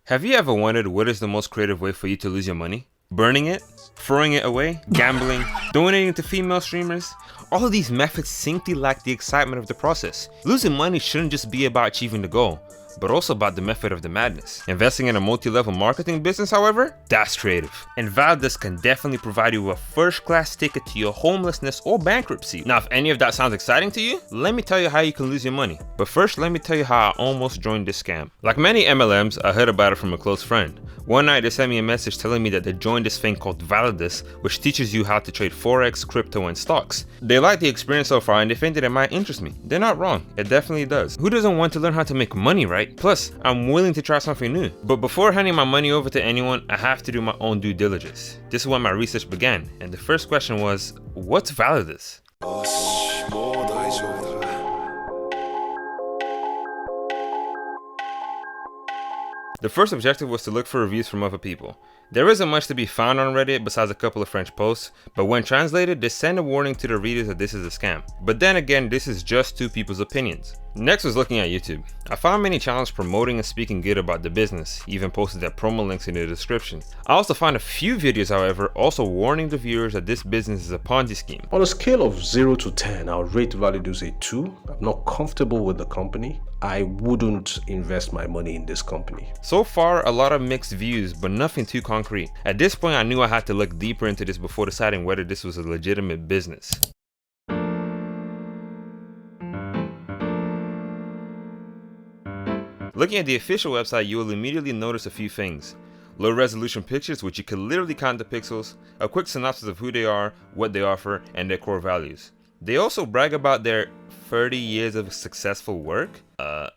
Have you ever wondered what is the most creative way for you to lose your money? Burning it? Throwing it away? Gambling? Donating to female streamers? All of these methods simply lack the excitement of the process. Losing money shouldn't just be about achieving the goal, but also about the method of the madness. Investing in a multi-level marketing business, however, that's creative. And Validus can definitely provide you with a first-class ticket to your homelessness or bankruptcy. Now, if any of that sounds exciting to you, let me tell you how you can lose your money. But first, let me tell you how I almost joined this scam. Like many MLMs, I heard about it from a close friend. One night they sent me a message telling me that they joined this thing called Validus, which teaches you how to trade forex, crypto, and stocks. They liked the experience so far and they think that it might interest me. They're not wrong, it definitely does. Who doesn't want to learn how to make money, right? Plus, I'm willing to try something new. But before handing my money over to anyone, I have to do my own due diligence. This is when my research began, and the first question was, what's Validus? The first objective was to look for reviews from other people. There isn't much to be found on Reddit besides a couple of French posts, but when translated, they send a warning to the readers that this is a scam. But then again, this is just two people's opinions. Next was looking at YouTube. I found many channels promoting and speaking good about the business, even posted their promo links in the description. I also found a few videos, however, also warning the viewers that this business is a Ponzi scheme. On a scale of 0 to 10, I'll rate Validus a 2. I'm not comfortable with the company. I wouldn't invest my money in this company. So far, a lot of mixed views, but nothing too concrete. At this point, I knew I had to look deeper into this before deciding whether this was a legitimate business. Looking at the official website, you will immediately notice a few things. Low resolution pictures, which you can literally count the pixels, a quick synopsis of who they are, what they offer, and their core values. They also brag about their 30 years of successful work.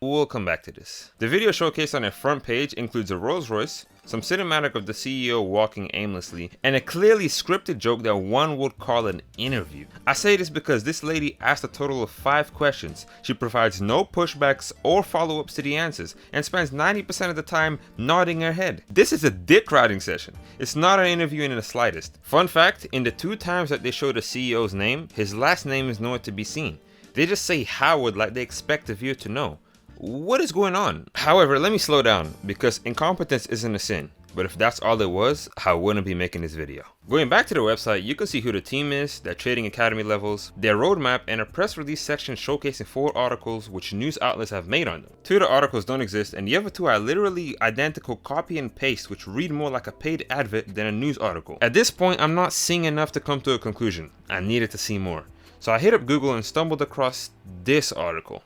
We'll come back to this. The video showcased on their front page includes a Rolls Royce, some cinematic of the CEO walking aimlessly, and a clearly scripted joke that one would call an interview. I say this because this lady asked a total of 5 questions. She provides no pushbacks or follow-ups to the answers, and spends 90% of the time nodding her head. This is a dick riding session. It's not an interview in the slightest. Fun fact, in the 2 times that they show the CEO's name, his last name is nowhere to be seen. They just say Howard like they expect the viewer to know. What is going on? However, let me slow down, because incompetence isn't a sin. But if that's all it was, I wouldn't be making this video. Going back to the website, you can see who the team is, their trading academy levels, their roadmap, and a press release section showcasing 4 articles which news outlets have made on them. 2 of the articles don't exist, and the other 2 are literally identical copy and paste, which read more like a paid advert than a news article. At this point, I'm not seeing enough to come to a conclusion. I needed to see more. So I hit up Google and stumbled across this article.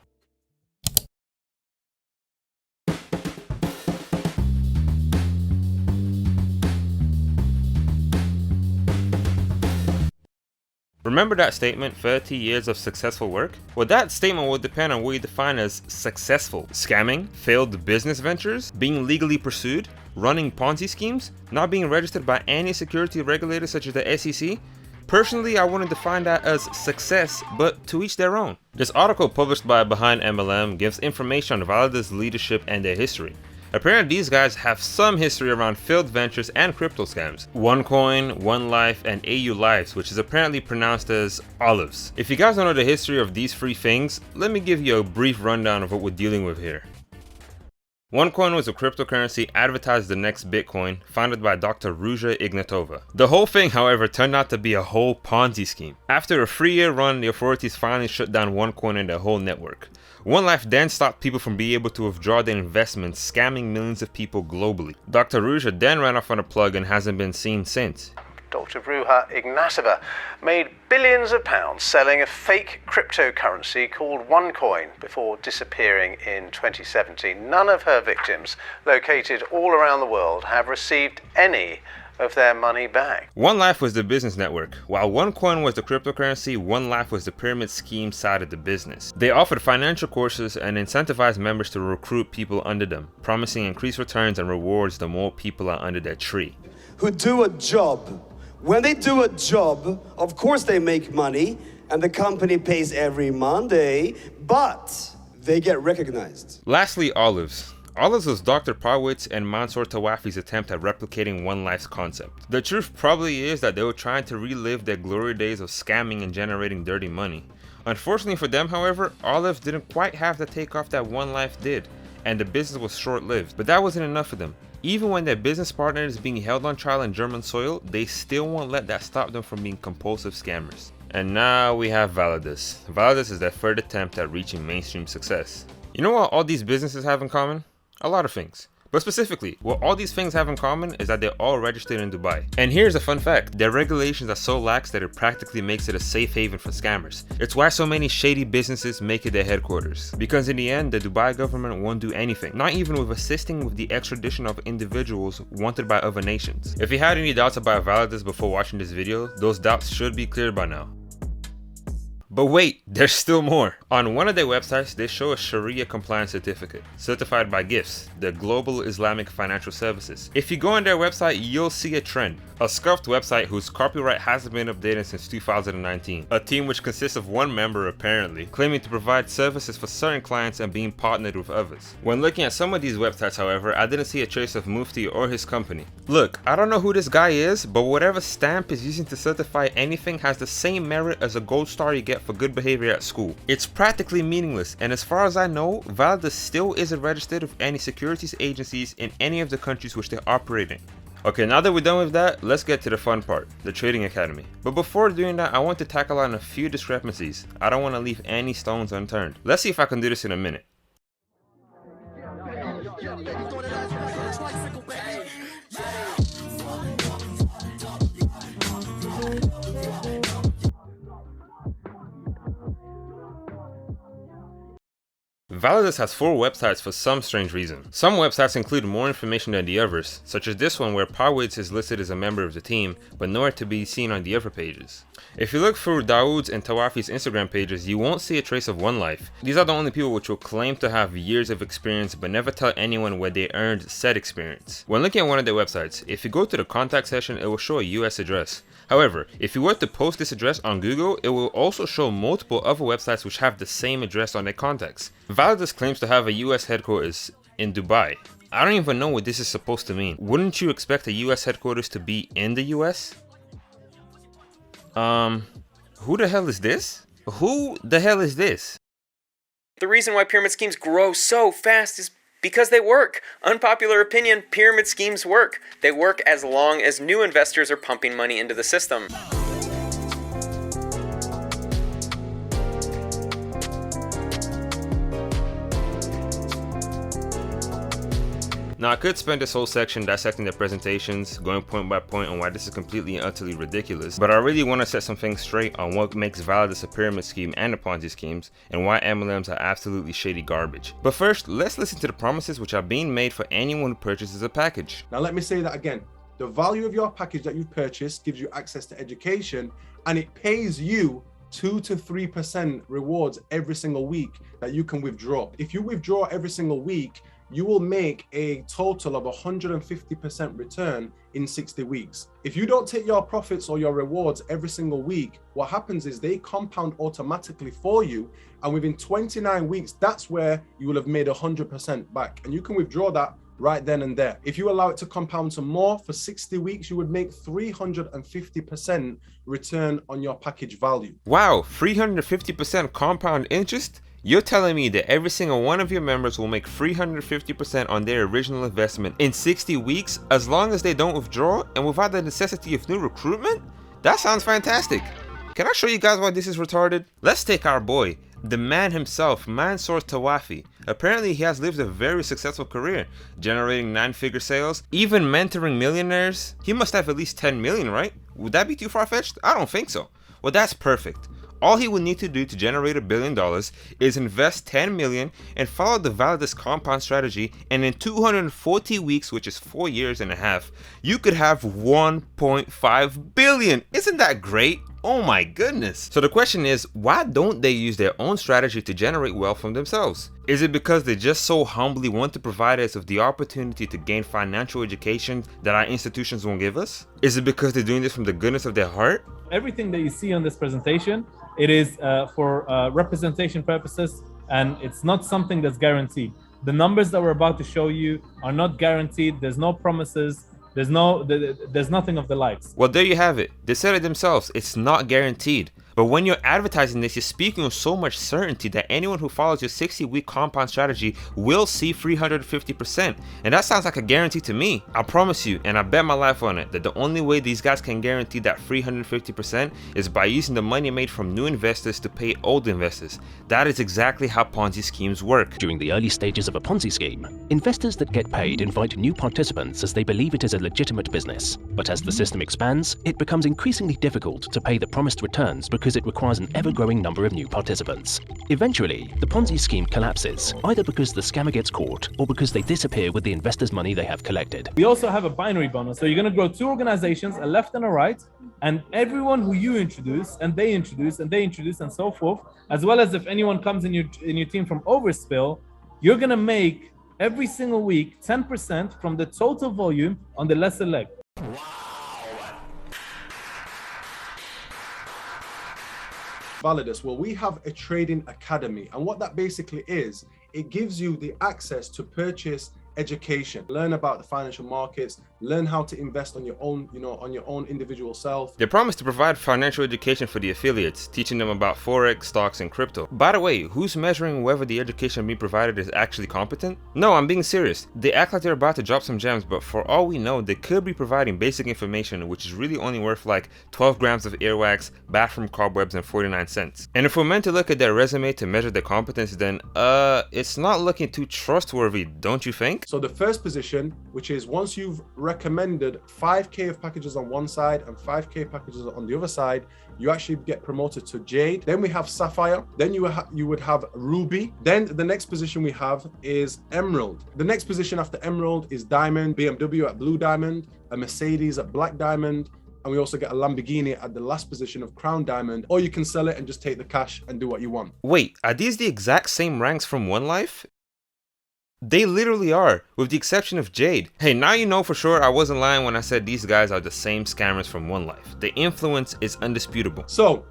Remember that statement, 30 years of successful work? Well, that statement will depend on what you define as successful. Scamming, failed business ventures, being legally pursued, running Ponzi schemes, not being registered by any security regulators such as the SEC. Personally, I wouldn't define that as success, but to each their own. This article published by Behind MLM gives information on Validus' leadership and their history. Apparently these guys have some history around failed ventures and crypto scams. OneCoin, OneLife, and AU Lives, which is apparently pronounced as olives. If you guys don't know the history of these 3 things, let me give you a brief rundown of what we're dealing with here. OneCoin was a cryptocurrency advertised as the next Bitcoin, founded by Dr. Ruja Ignatova. The whole thing, however, turned out to be a whole Ponzi scheme. After a 3-year run, the authorities finally shut down OneCoin and their whole network. OneLife then stopped people from being able to withdraw their investments, scamming millions of people globally. Dr. Ruja then ran off on a plug and hasn't been seen since. Dr. Ruja Ignatova made billions of pounds selling a fake cryptocurrency called OneCoin before disappearing in 2017. None of her victims, located all around the world, have received any of their money back. OneLife was the business network. While OneCoin was the cryptocurrency, OneLife was the pyramid scheme side of the business. They offered financial courses and incentivized members to recruit people under them, promising increased returns and rewards the more people are under their tree. Who do a job. When they do a job, of course they make money, and the company pays every Monday, but they get recognized. Lastly, olives. Olives was Dr. Parwitz and Mansour Tawafi's attempt at replicating OneLife's concept. The truth probably is that they were trying to relive their glory days of scamming and generating dirty money. Unfortunately for them, however, Olives didn't quite have the takeoff that OneLife did, and the business was short-lived. But that wasn't enough for them. Even when their business partner is being held on trial in German soil, they still won't let that stop them from being compulsive scammers. And now we have Validus. Validus is their third attempt at reaching mainstream success. You know what all these businesses have in common? A lot of things. But specifically, what all these things have in common is that they're all registered in Dubai. And here's a fun fact, their regulations are so lax that it practically makes it a safe haven for scammers. It's why so many shady businesses make it their headquarters. Because in the end, the Dubai government won't do anything, not even with assisting with the extradition of individuals wanted by other nations. If you had any doubts about Validus before watching this video, those doubts should be cleared by now. But wait, there's still more. On one of their websites, they show a Sharia compliance certificate, certified by GIFS, the Global Islamic Financial Services. If you go on their website, you'll see a trend. A scuffed website whose copyright hasn't been updated since 2019. A team which consists of one member apparently, claiming to provide services for certain clients and being partnered with others. When looking at some of these websites, however, I didn't see a trace of Mufti or his company. Look, I don't know who this guy is, but whatever stamp is using to certify anything has the same merit as a gold star you get for good behavior at school. It's practically meaningless, and as far as I know, Validus still isn't registered with any securities agencies in any of the countries which they operate in. Okay, now that we're done with that, let's get to the fun part, the Trading Academy. But before doing that, I want to tackle on a few discrepancies. I don't want to leave any stones unturned. Let's see if I can do this in a minute. Validus has 4 websites for some strange reason. Some websites include more information than the others, such as this one where Parwitz is listed as a member of the team, but nowhere to be seen on the other pages. If you look through Dawood's and Tawafi's Instagram pages, you won't see a trace of OneLife. These are the only people which will claim to have years of experience but never tell anyone where they earned said experience. When looking at one of their websites, if you go to the contact section, it will show a US address. However, if you were to post this address on Google, it will also show multiple other websites which have the same address on their contacts. Validus claims to have a US headquarters in Dubai. I don't even know what this is supposed to mean. Wouldn't you expect a US headquarters to be in the US? Who the hell is this? Who the hell is this? The reason why pyramid schemes grow so fast is because they work. Unpopular opinion, pyramid schemes work. They work as long as new investors are pumping money into the system. Now I could spend this whole section dissecting their presentations, going point by point on why this is completely and utterly ridiculous, but I really want to set some things straight on what makes Validus a pyramid scheme and a Ponzi schemes, and why MLMs are absolutely shady garbage. But first, let's listen to the promises which are being made for anyone who purchases a package. Now let me say that again. The value of your package that you've purchased gives you access to education, and it pays you 2 to 3% rewards every single week that you can withdraw. If you withdraw every single week, you will make a total of 150% return in 60 weeks. If you don't take your profits or your rewards every single week, what happens is they compound automatically for you, and within 29 weeks, that's where you will have made 100% back, and you can withdraw that right then and there. If you allow it to compound some more for 60 weeks, you would make 350% return on your package value. Wow, 350% compound interest? You're telling me that every single one of your members will make 350% on their original investment in 60 weeks as long as they don't withdraw and without the necessity of new recruitment? That sounds fantastic. Can I show you guys why this is retarded? Let's take our boy, the man himself, Mansour Tawafi. Apparently he has lived a very successful career, generating 9-figure sales, even mentoring millionaires. He must have at least 10 million, right? Would that be too far-fetched? I don't think so. Well, that's perfect. All he would need to do to generate $1 billion is invest 10 million and follow the Validus compound strategy, and in 240 weeks, which is 4 years and a half, you could have 1.5 billion. Isn't that great? Oh my goodness. So the question is, why don't they use their own strategy to generate wealth from themselves? Is it because they just so humbly want to provide us with the opportunity to gain financial education that our institutions won't give us? Is it because they're doing this from the goodness of their heart? Everything that you see on this presentation, it is for representation purposes, and it's not something that's guaranteed. The numbers that we're about to show you are not guaranteed. There's no promises. There's nothing of the likes. Well, there you have it. They said it themselves. It's not guaranteed. But when you're advertising this, you're speaking with so much certainty that anyone who follows your 60-week compound strategy will see 350%. And that sounds like a guarantee to me. I promise you, and I bet my life on it, that the only way these guys can guarantee that 350% is by using the money made from new investors to pay old investors. That is exactly how Ponzi schemes work. During the early stages of a Ponzi scheme, investors that get paid invite new participants as they believe it is a legitimate business. But as the system expands, it becomes increasingly difficult to pay the promised returns because it requires an ever-growing number of new participants. Eventually, the Ponzi scheme collapses, either because the scammer gets caught or because they disappear with the investors' money they have collected. We also have a binary bonus. So you're going to grow two organizations, a left and a right, and everyone who you introduce, and they introduce, and they introduce, and so forth, as well as if anyone comes in your team from overspill, you're going to make every single week 10% from the total volume on the lesser leg. Validus, well, we have a trading academy, and what that basically is, it gives you the access to purchase education, learn about the financial markets, learn how to invest on your own, on your own individual self. They promise to provide financial education for the affiliates, teaching them about Forex, stocks, and crypto. By the way, who's measuring whether the education being provided is actually competent? No, I'm being serious. They act like they're about to drop some gems, but for all we know, they could be providing basic information, which is really only worth like 12 grams of earwax, bathroom cobwebs, and 49 cents. And if we're meant to look at their resume to measure their competence, then it's not looking too trustworthy, don't you think? So the first position, which is once you've recommended 5K of packages on one side and 5K packages on the other side, you actually get promoted to Jade. Then we have Sapphire. Then you would have Ruby. Then the next position we have is Emerald. The next position after Emerald is Diamond, BMW at Blue Diamond, a Mercedes at Black Diamond, and we also get a Lamborghini at the last position of Crown Diamond, or you can sell it and just take the cash and do what you want. Wait, are these the exact same ranks from OneLife? They literally are, with the exception of Jade. Hey, now you know for sure I wasn't lying when I said these guys are the same scammers from OneLife. The influence is undisputable. So,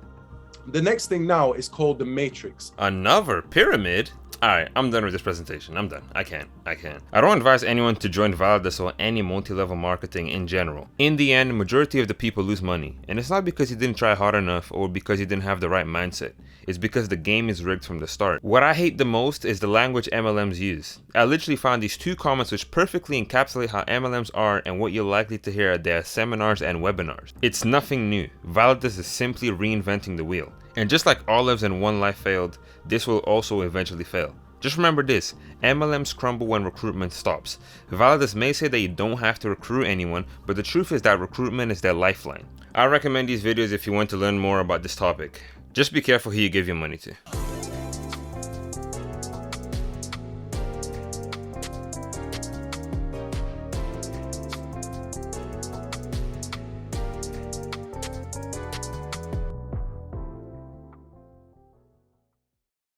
the next thing now is called the Matrix. Another pyramid? Alright, I'm done with this presentation. I'm done. I can't. I don't advise anyone to join Validus or any multi-level marketing in general. In the end, the majority of the people lose money. And it's not because you didn't try hard enough or because you didn't have the right mindset. It's because the game is rigged from the start. What I hate the most is the language MLMs use. I literally found these two comments which perfectly encapsulate how MLMs are and what you're likely to hear at their seminars and webinars. It's nothing new. Validus is simply reinventing the wheel. And just like Olives and OneLife failed, this will also eventually fail. Just remember this, MLMs crumble when recruitment stops. Validus may say that you don't have to recruit anyone, but the truth is that recruitment is their lifeline. I recommend these videos if you want to learn more about this topic. Just be careful who you give your money to.